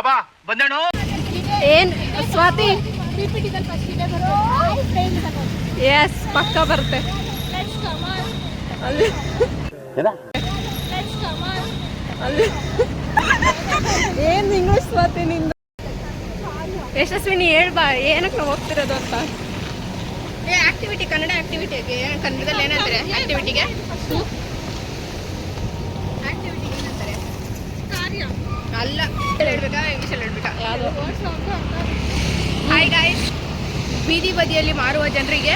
ಬಾಬಾ ಬಂದೇಣು. ಏನ್ ಸ್ವಾತಿ? ಎಸ್ ಪಕ್ಕ ಬರುತ್ತೆ. ಅಲ್ಲಿ ಏನ್ ಇಂಗ್ಲಿಷ್ ಸ್ವಾತಿ ನಿಂದು? ಯಶಸ್ವಿನಿ ಹೇಳ್ಬಾ, ಏನಕ್ಕೆ ನಾವು ಹೋಗ್ತಿರೋದು ಅಂತ. ಆಕ್ಟಿವಿಟಿ, ಕನ್ನಡ ಆಕ್ಟಿವಿಟಿಗೆ ಕನ್ನಡದಲ್ಲಿ ಏನಂತಾರೆ? ಆಕ್ಟಿವಿಟಿಗೆ ಏನಂತಾರೆ? ಕಾರ್ಯ ಅಲ್ಲ, ಹೇಳ್ಬೇಕಾ ಇಂಗ್ಲೀಷಲ್ಲಿ ಹೇಳ್ಬೇಕಾ? ಯಾವುದು? ಹಾಯ್ ಗಾಯ್ಸ್, ಬೀದಿ ಬದಿಯಲ್ಲಿ ಮಾರುವ ಜನರಿಗೆ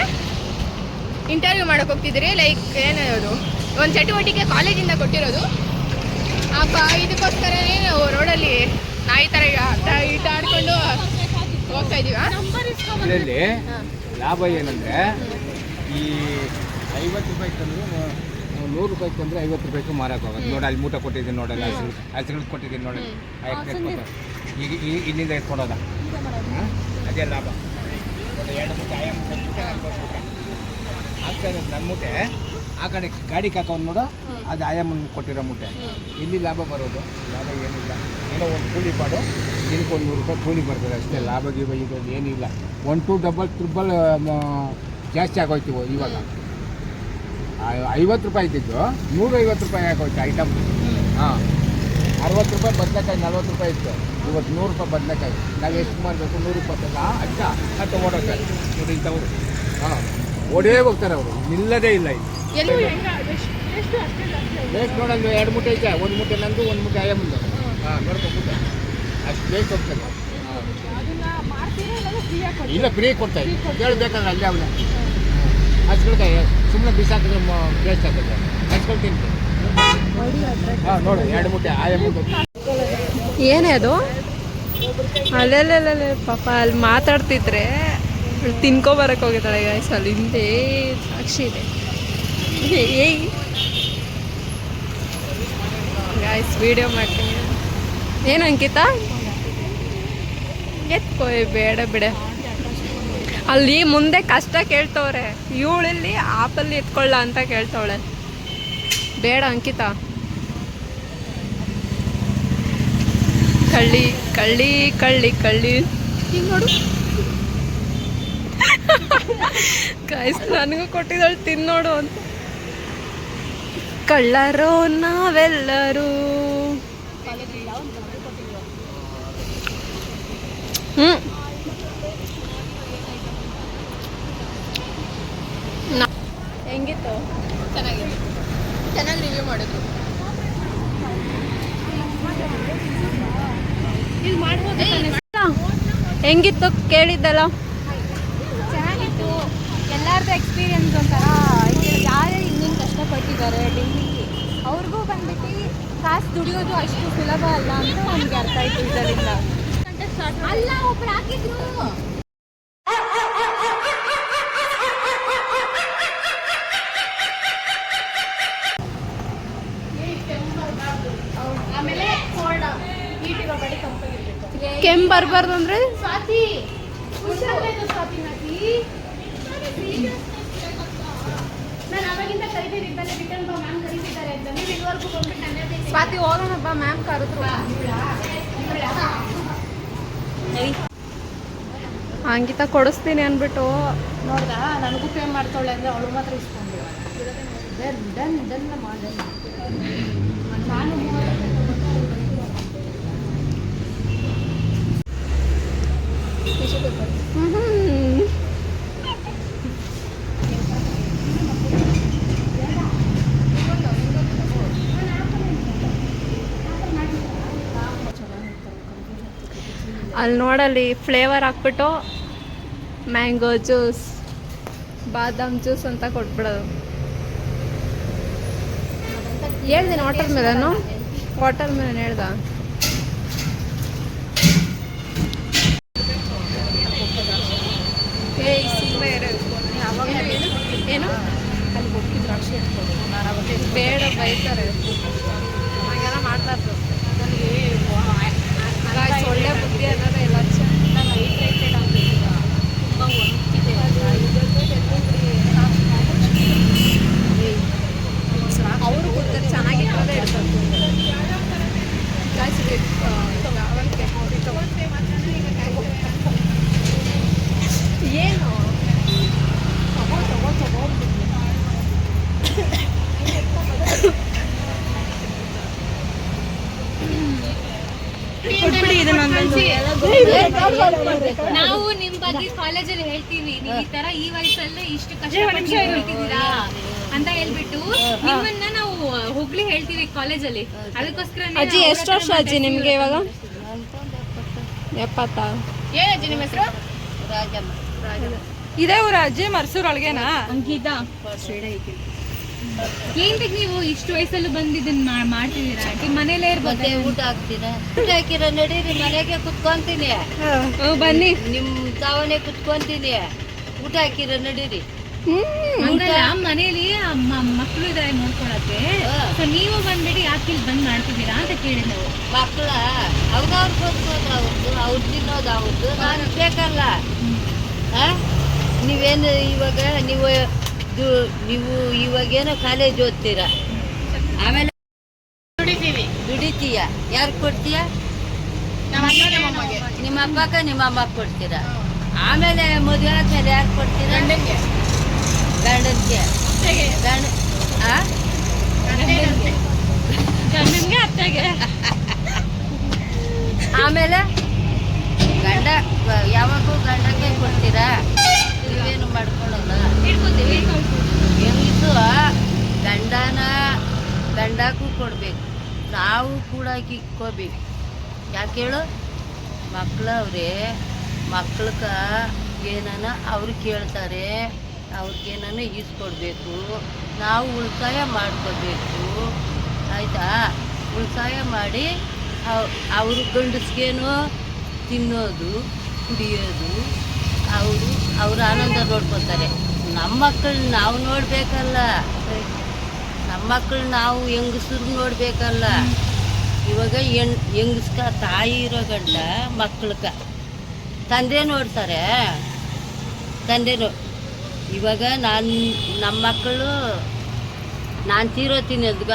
ಇಂಟರ್ವ್ಯೂ ಮಾಡೋಕೆ ಹೋಗ್ತಿದ್ದೀರಿ. ಲೈಕ್ ಏನದು, ಒಂದು ಚಟುವಟಿಕೆ ಕಾಲೇಜಿಂದ ಕೊಟ್ಟಿರೋದು. ಇದಕ್ಕೋಸ್ಕರನೇ ನಾವು ರೋಡಲ್ಲಿ ನಾಯಿ ಥರ ಇಟ ಆಡ್ಕೊಂಡು ಹೋಗ್ತಾ ಇದೀವಿ. ಇದರಲ್ಲಿ ಲಾಭ ಏನಂದರೆ, ಈ 50 ರೂಪಾಯಿ ತಂದರೆ 100 ರೂಪಾಯಿ ತಂದರೆ 50 ರೂಪಾಯಿಗೂ ಮಾರೋಕ್ಕಾಗೋದು. ನೋಡಿ ಅಲ್ಲಿ ಮೂಟ ಕೊಟ್ಟಿದ್ದೀನಿ, ನೋಡಲ್ಲ ಹಸಿರು ಕೊಟ್ಟಿದ್ದೀನಿ ನೋಡಿ. ಈಗ ಇಲ್ಲಿಂದ ಎತ್ಕೊಡೋದ, ಅದೇ ಲಾಭ. ನೋಡಿ 2 ಮೂಟೆ ಆಗ್ತಾಯಿರೋದು ನನ್ನ ಮೂಟೆ. ಆ ಕಡೆ ಗಾಡಿ ಹಾಕೋದು ನೋಡು, ಅದು ಆಯಾಮನ್ ಕೊಟ್ಟಿರೋ ಮೂಟೆ. ಇಲ್ಲಿ ಲಾಭ ಬರೋದು, ಲಾಭ ಏನಿಲ್ಲ. ಏನೋ ಒಂದು ಕೂಲಿ ಪಾಡು, ದಿನಕ್ಕೆ 100 ರೂಪಾಯಿ ಕೂಲಿ ಬರ್ತದೆ ಅಷ್ಟೇ. ಲಾಭ ಗೀಭ ಇದು ಏನಿಲ್ಲ. 1 2 ಡಬಲ್ ಟ್ರಿಬಲ್ ಜಾಸ್ತಿ ಆಗೋಯ್ತೀವಿ. ಇವಾಗ 50 ರೂಪಾಯಿ ಇದ್ದಿದ್ದು 150 ರೂಪಾಯಿ ಆಗೋಯ್ತು ಐಟಮ್. ಹಾಂ, 60 ರೂಪಾಯಿ ಬದನೆಕಾಯಿ 40 ರೂಪಾಯಿ ಇತ್ತು. ಇವತ್ತು 100 ರೂಪಾಯಿ ಬದನೆಕಾಯಿ. ನಾವು ಎಷ್ಟು ಮಾಡಬೇಕು? 120 ಅಷ್ಟ ಅಂತ ಓಡೋಗ್ತಾರೆ ನೋಡಿ ಇಂಥವ್ರು. ಹಾಂ, ಓಡೇ ಹೋಗ್ತಾರೆ ಅವರು, ನಿಲ್ಲದೇ ಇಲ್ಲ. ಇದು ಬೇಕು ನೋಡಂದು 2 ಮೂಟೆ ಐತೆ. 1 ಮೂಟೆ ನಂದು, 1 ಮೂಟೆ ಆಯ ಮುಂದೆ. ಹಾಂ, ನೋಡ್ಕೊಂಡ್ಬಿಟ್ಟೆ ಅಷ್ಟು ಬೇಕು ಹೋಗ್ತಾರೆ. ಇಲ್ಲ, ಫ್ರೀ ಕೊಡ್ತಾರೆ. ಕೇಳಬೇಕಂದ್ರೆ ಅಲ್ಲೇ ಅವನ್ನ ಹಚ್ಕೊಳ್ತಾಯಿ ಸುಮ್ಮನೆ ಬಿಸಾಕಿದ್ರೆ ವೇಸ್ಟ್ ಆಗ್ತದೆ. ಹಚ್ಕೊಳ್ತೀನಿ. ಹಾಂ, ನೋಡು 2 ಮೂಟೆ ಆಯ ಮುಂದೆ. ಏನೇ ಅದು? ಅಲ್ಲೆಲ್ಲ ಪಾಪ ಅಲ್ಲಿ ಮಾತಾಡ್ತಿದ್ರೆ ತಿನ್ಕೊಬರಕ್ಕೆ ಹೋಗಿದ್ದಾಳೆ ಗಾಯ್ಸ್. ಅಲ್ಲಿ ಹಿಂದೆ ಸಾಕ್ಷಿ ಇದೆ. ಏಯ್ ಗಾಯ್ಸ್, ವಿಡಿಯೋ ಮಾಡ್ತೀನಿ. ಏನು ಅಂಕಿತಾ? ಎತ್ಕೋಯ್ ಬೇಡ ಬಿಡೆ. ಅಲ್ಲಿ ಮುಂದೆ ಕಷ್ಟ ಕೇಳ್ತವ್ರೆ, ಇವಳಲ್ಲಿ ಆಪಲ್ಲಿ ಎತ್ಕೊಳ್ಳ ಅಂತ ಕೇಳ್ತವಳೆ. ಬೇಡ ಅಂಕಿತಾ. ಕಳ್ಳಿ ಕಳ್ಳಿ ಕಳ್ಳಿ ಕಳ್ಳಿ ಹಿಂಗೆ ನೋಡು ಗಾಯ್ಸ್, ನನಗೂ ಕೊಟ್ಟಿದ್ದಾಳೆ ತಿನ್ನೋಡು ಅಂತ. ಕಳ್ಳರು ನಾವೆಲ್ಲರೂ. ಹೆಂಗಿತ್ತು? ಚೆನ್ನಾಗಿ ರಿವ್ಯೂ ಮಾಡಿದ್ರು. ಹೆಂಗಿತ್ತು ಕೇಳಿದ್ದಲ್ಲ? ಚೆನ್ನಾಗಿತ್ತು. ಎಲ್ಲರದ್ದು ಎಕ್ಸ್ಪೀರಿಯನ್ಸ್ ಒಂಥರ. ಯಾರೇ ಇನ್ನೇನು ಕಷ್ಟಪಟ್ಟಿದ್ದಾರೆ ಡೈಲಿ, ಅವ್ರಿಗೂ ಬಂದ್ಬಿಟ್ಟು ಕಾಸು ದುಡಿಯೋದು ಅಷ್ಟು ಸುಲಭ ಅಲ್ಲ ಅಂತ ನಮ್ಗೆ ಅರ್ಥ ಆಯಿತು ಇದರಿಂದ. ಅಲ್ಲ, ಒಬ್ರು ಹಾಕಿದ್ರು. ಕೆಮ್ಮು ಬರಬಾರ್ದು ಅಂದ್ರೆ ಸ್ವಾತಿ ಹೋಗೋಣ ಬಾ, ಮ್ಯಾಮ್ ಕರೆದ್ರು. ಅಂಕಿತ ಕೊಡಿಸ್ತೀನಿ ಅಂದ್ಬಿಟ್ಟು ನೋಡ್ದ, ನನಗೂ ಪೇ ಮಾಡ್ತಾಳೆ ಅಂದರೆ ಅವಳು ಮಾತ್ರ ಇಸ್ಕೊಂಡು ಡನ್ ಮಾಡಿ. ನಾನು ಅಲ್ಲಿ ನೋಡಲ್ಲಿ ಫ್ಲೇವರ್ ಹಾಕ್ಬಿಟ್ಟು ಮ್ಯಾಂಗೋ ಜ್ಯೂಸ್, ಬಾದಾಮ್ ಜ್ಯೂಸ್ ಅಂತ ಕೊಟ್ಬಿಡೋದು. ಹೇಳ್ದೇನು ವಾಟರ್ ಮೆಲನ್ ಹೇಳ್ದ. ಏಯ್ ಸುಮ್ಮನೆ ಏನು ಬೇಡ, ಬೈತಾರೆ. ಹಾಗೆಲ್ಲ ಮಾಡ್ಬಾರ್ದು. ಒಳ್ಳೆ ಬುದ್ಧಿ ಅನ್ನೋದು ಎಲ್ಲ ನಾನು ಹೈಡ್ರೇಟೆಡ್ ಆಗಬೇಕು. ತುಂಬ ಒಣಗಿದೆ. ಅವರು ಗೊತ್ತಾರೆ ಚೆನ್ನಾಗಿರೋದೇ ಇರ್ತಾರೆ. ನಾವು ನಿಮ್ ಬಗ್ಗೆ ಕಾಲೇಜಲ್ಲಿ ಹೇಳ್ತೀವಿ, ನೀವು ಈ ತರ ಈ ವಯಸ್ಸಲ್ಲೇ ಇಷ್ಟು ಕಷ್ಟಪಟ್ಟಿದ್ದೀರಾ ಅಂತ ಹೇಳ್ಬಿಟ್ಟು ನಿಮ್ಮನ್ನ ನಾವು ಹೋಗ್ಲಿ ಹೇಳ್ತೀವಿ ಕಾಲೇಜಲ್ಲಿ. ಅದಕ್ಕೋಸ್ಕರ ಅಜ್ಜಿ ಎಷ್ಟು ವರ್ಷ ಅಜ್ಜಿ ನಿಮ್ಗೆ ಇವಾಗ? 70. ಏನ್ ಅಜ್ಜಿ ನಿಮ್ಮ ಹೆಸರು? ಇದೇ ಊರ ಅಜ್ಜಿ? ಮರ್ಸೂರೊಳಗೇನಾ? ಅಂಕಿತಾ. ಏನ್ಬೇಕು ನೀವು ಇಷ್ಟು ವಯಸ್ಸಲ್ಲೂ ಬಂದಿದ್ದನ್ನ ಮಾಡ್ತಿದ್ದೀರಾ? ಮನೇಲೇ ಇರ್ಬೋದು. ಊಟ ಹಾಕ್ತೀರಾ? ಊಟ ಹಾಕಿರ ನಡೀರಿ, ಮನೆಗೆ ಕುತ್ಕೊಂತೀನಿ. ಬನ್ನಿ. ನಿಮ್ ತಾವನೆ ಕುತ್ಕೊಂತೀನಿ. ಊಟ ಹಾಕಿರ ನಡೀರಿ. ಹಂಗಲ್ಲ, ಮನೇಲಿ ಮಕ್ಳು ಇದಾರೆ ನೋಡ್ಕೊಳಕ್ಕೆ. ಸೊ ನೀವು ಬಂದ್ಬಿಟ್ಟು ಯಾಕೆ ಇಲ್ಲಿ ಬಂದ್ ಮಾಡ್ತಿದ್ದೀರಾ ಅಂತ ಕೇಳಿ ನಾವು. ಮಕ್ಳ ಅವ್ರವ್ರು ಬದುಕೋದು ಅವ್ರದ್ದು, ಅವ್ರು ತಿನ್ನೋದು ಅವ್ರದ್ದು, ನಾನು ಬೇಕಲ್ಲ. ನೀವೇನು ಇವಾಗ ನೀವು ಇವಾಗೇನೋ ಕಾಲೇಜ್ ಓದ್ತೀರಾ, ಆಮೇಲೆ ದುಡಿತೀಯ. ಯಾರು ಕೊಡ್ತೀಯ? ನಿಮ್ಮ ಅಪ್ಪಕ್ಕ ನಿಮ್ಮ ಅಮ್ಮ ಕೊಡ್ತೀರಾ. ಆಮೇಲೆ ಮದುವೆ ಆದ್ಮೇಲೆ ಯಾರು ಕೊಡ್ತೀರಾ? ಗಂಡನ್ಗೆ. ಗಂಡನ್ಗೆ ಅತ್ತೆಗೆ. ಆಮೇಲೆ ಗಂಡ ಯಾವಾಗೂ ಗಂಡಂಗೆ ಕೊಡ್ತೀರಾ? ನೀವೇನು ಮಾಡ್ಕೊಳ್ಳಲ್ಲ. ಹೆಂಗಸು ಗಂಡಕ್ಕೂ ಕೊಡ್ಬೇಕು, ನಾವು ಕೂಡ ಇಕ್ಕೋಬೇಕು. ಯಾಕೆ ಹೇಳು? ಮಕ್ಕಳವ್ರೆ, ಮಕ್ಳಕ್ಕ ಏನಾನ ಅವ್ರು ಕೇಳ್ತಾರೆ, ಅವ್ರಿಗೇನಾನ ಈಸ್ಕೊಡ್ಬೇಕು. ನಾವು ಉಳಿತಾಯ ಮಾಡ್ಕೋಬೇಕು, ಆಯಿತಾ? ಉಳಿತಾಯ ಮಾಡಿ ಅವರು ಗಂಡಸ್ಗೇನು ತಿನ್ನೋದು, ಕುಡಿಯೋದು, ಅವ್ರ ಆನಂದ ನೋಡ್ಕೊತಾರೆ. ನಮ್ಮ ಮಕ್ಕಳನ್ನ ನಾವು ನೋಡಬೇಕಲ್ಲ, ನಮ್ಮ ಮಕ್ಕಳನ್ನ ನಾವು ಹೆಂಗಸ್ರು ನೋಡಬೇಕಲ್ಲ. ಇವಾಗ ಹೆಂಗಸ್ಕ ತಾಯಿ ಇರೋ ಗಂಟ ಮಕ್ಳಕ್ಕ ತಂದೆ ನೋಡ್ತಾರೆ. ತಂದೆನೋ ಇವಾಗ ನಮ್ಮ ಮಕ್ಕಳು ನಾನು ತೀರೋತೀನಿ ಅಂದ್ಗ,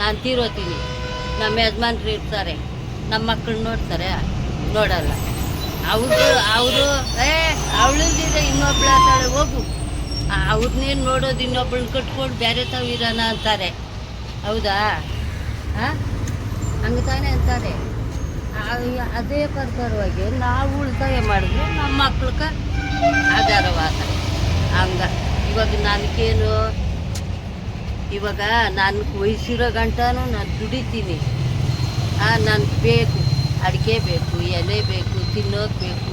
ನಾನು ತೀರೋತೀನಿ, ನಮ್ಮ ಯಜಮಾನ್ರು ಇರ್ತಾರೆ, ನಮ್ಮ ಮಕ್ಕಳು ನೋಡ್ತಾರೆ? ನೋಡಲ್ಲ. ಅವರು ಅವಳಿಲ್ದಿದ್ರೆ ಇನ್ನೊಬ್ಳು ಆತಾಳೆ, ಹೋಗು, ಅವ್ರನ್ನೇನು ನೋಡೋದು, ಇನ್ನೊಬ್ಳನ್ನ ಕಟ್ಕೊಂಡು ಬೇರೆ ತಾವು ಇರೋಣ ಅಂತಾರೆ. ಹೌದಾ? ಹಂಗೆ ತಾನೇ ಅಂತಾರೆ. ಅದೇ ಪ್ರಕಾರವಾಗಿ ನಾವು ಉಳಿತಾಯ ಮಾಡಿದ್ರೆ ನಮ್ಮ ಮಕ್ಳಿಗೆ ಆಧಾರವಾದ ಹಂಗ. ಇವಾಗ ನನಗೇನು, ಇವಾಗ ನಾನು ವಯಸ್ಸಿರೋ ಗಂಟನೂ ನಾನು ದುಡಿತೀನಿ. ನನಗೆ ಬೇಕು, ಅಡಿಕೆ ಬೇಕು, ಎಲೆ ಬೇಕು, ತಿನ್ನೋದು ಬೇಕು.